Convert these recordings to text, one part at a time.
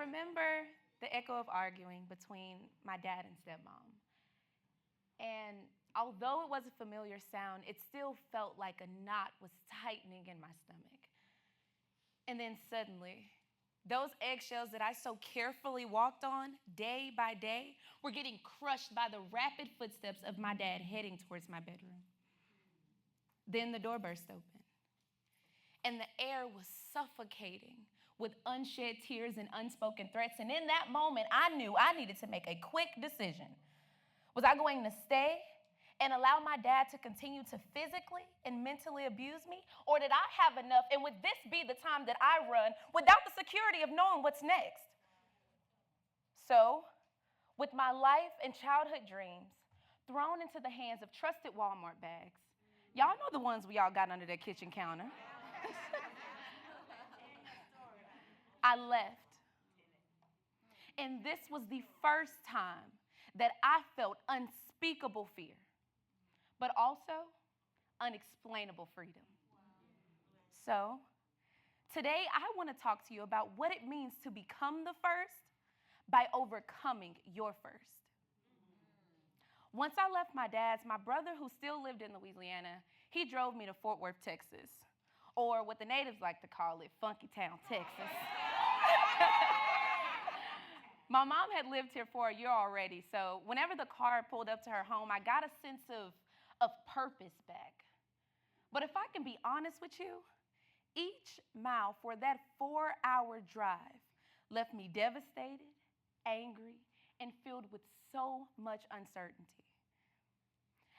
remember the echo of arguing between my dad and stepmom. And although it was a familiar sound, it still felt like a knot was tightening in my stomach. And then suddenly, those eggshells that I so carefully walked on day by day were getting crushed by the rapid footsteps of my dad heading towards my bedroom. Then the door burst open, and the air was suffocating with unshed tears and unspoken threats. And in that moment, I knew I needed to make a quick decision. Was I going to stay and allow my dad to continue to physically and mentally abuse me? Or did I have enough, and would this be the time that I run without the security of knowing what's next? So, with my life and childhood dreams thrown into the hands of trusted Walmart bags, y'all know the ones we all got under that kitchen counter, I left. And this was the first time that I felt unspeakable fear, but also unexplainable freedom. So, today I want to talk to you about what it means to become the first by overcoming your first. Once I left my dad's, my brother, who still lived in Louisiana, he drove me to Fort Worth, Texas, or what the natives like to call it, Funky Town, Texas. My mom had lived here for a year already, so whenever the car pulled up to her home, I got a sense of purpose back. But if I can be honest with you, each mile for that 4-hour drive left me devastated, angry, and filled with so much uncertainty.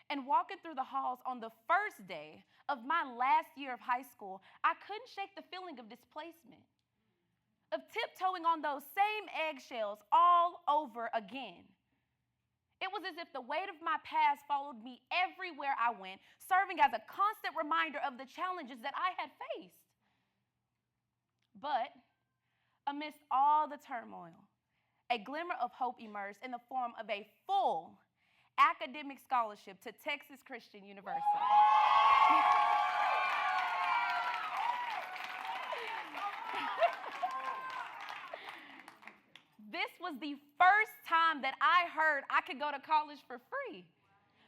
And walking through the halls on the first day of my last year of high school, I couldn't shake the feeling of displacement, of tiptoeing on those same eggshells all over again. It was as if the weight of my past followed me everywhere I went, serving as a constant reminder of the challenges that I had faced. But amidst all the turmoil, a glimmer of hope emerged in the form of a full academic scholarship to Texas Christian University. This was the first time that I heard I could go to college for free.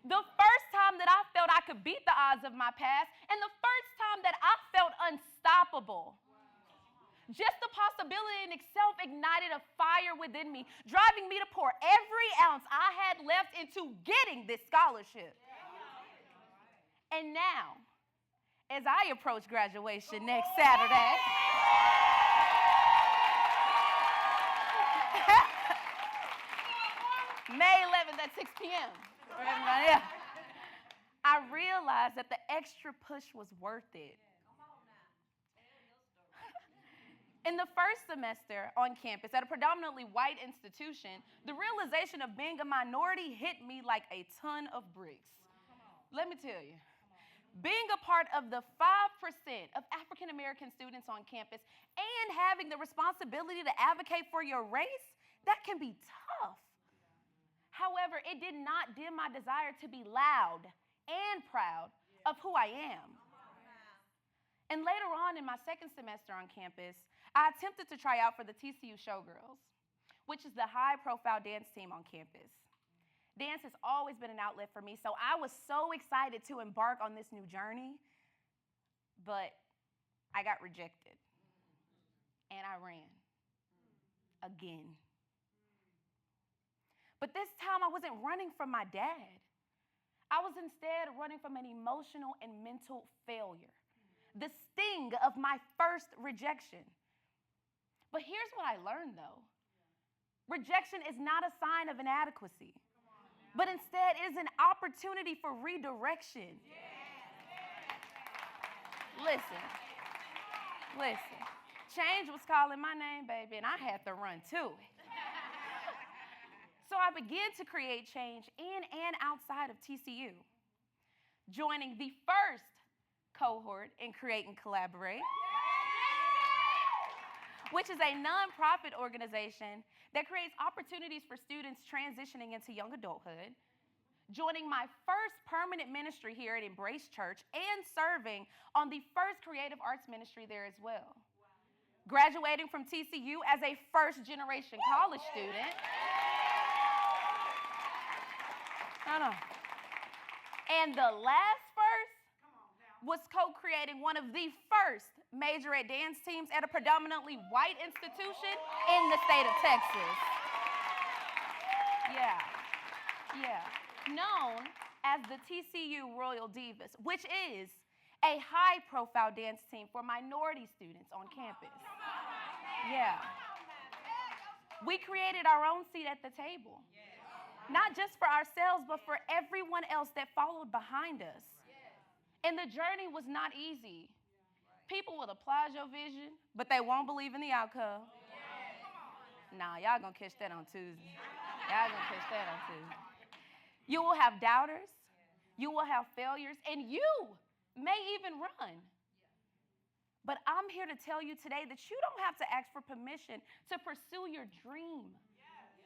The first time that I felt I could beat the odds of my past, and the first time that I felt unstoppable. Just the possibility in itself ignited a fire within me, driving me to pour every ounce I had left into getting this scholarship. And now, as I approach graduation next Saturday, May 11th at 6 p.m. for everybody else, I realized that the extra push was worth it. In the first semester on campus at a predominantly white institution, the realization of being a minority hit me like a ton of bricks. Let me tell you, being a part of the 5% of African American students on campus and having the responsibility to advocate for your race, that can be tough. However, it did not dim my desire to be loud and proud of who I am. And later on in my second semester on campus, I attempted to try out for the TCU Showgirls, which is the high-profile dance team on campus. Dance has always been an outlet for me, so I was so excited to embark on this new journey, but I got rejected, and I ran again. But this time, I wasn't running from my dad. I was instead running from an emotional and mental failure, the sting of my first rejection. But here's what I learned, though. Rejection is not a sign of inadequacy, but instead is an opportunity for redirection. Listen. Change was calling my name, baby, and I had to run to it. So I began to create change in and outside of TCU, joining the first cohort in Create and Collaborate, which is a nonprofit organization that creates opportunities for students transitioning into young adulthood, joining my first permanent ministry here at Embrace Church, and serving on the first creative arts ministry there as well. graduating from TCU as a first-generation college student. Hold on. And the last first was co-creating one of the first major-ed dance teams at a predominantly white institution in the state of Texas. Yeah. Known as the TCU Royal Divas, which is a high-profile dance team for minority students on campus. Yeah. We created our own seat at the table. Not just for ourselves, but for everyone else that followed behind us. And the journey was not easy. People will applaud your vision, but they won't believe in the outcome. Nah, y'all gonna catch that on Tuesday. You will have doubters, you will have failures, and you may even run. But I'm here to tell you today that you don't have to ask for permission to pursue your dream.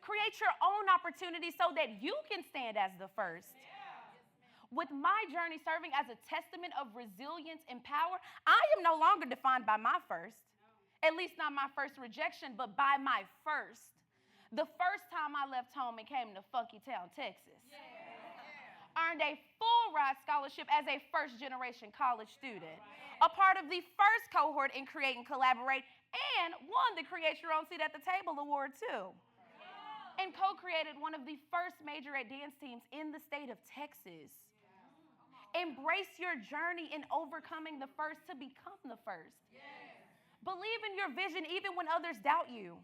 Create your own opportunity so that you can stand as the first. With my journey serving as a testament of resilience and power, I am no longer defined by my first. At least not my first rejection, but by my first. The first time I left home and came to Funky Town, Texas. Earned a full ride scholarship as a first-generation college student. A part of the first cohort in Create and Collaborate, and won the Create Your Own Seat at the Table award too. And co-created one of the first major-ed dance teams in the state of Texas. Embrace your journey in overcoming the first to become the first. Believe in your vision even when others doubt you.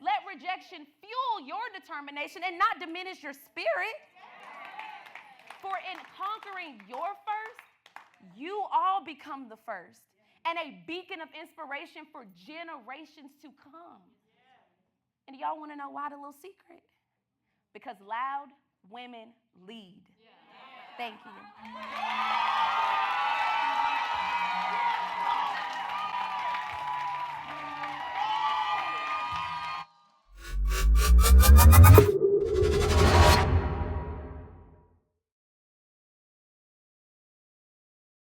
Let rejection fuel your determination and not diminish your spirit. For in conquering your first, you all become the first and a beacon of inspiration for generations to come. And y'all want to know why? The little secret? Because loud women lead. Thank you.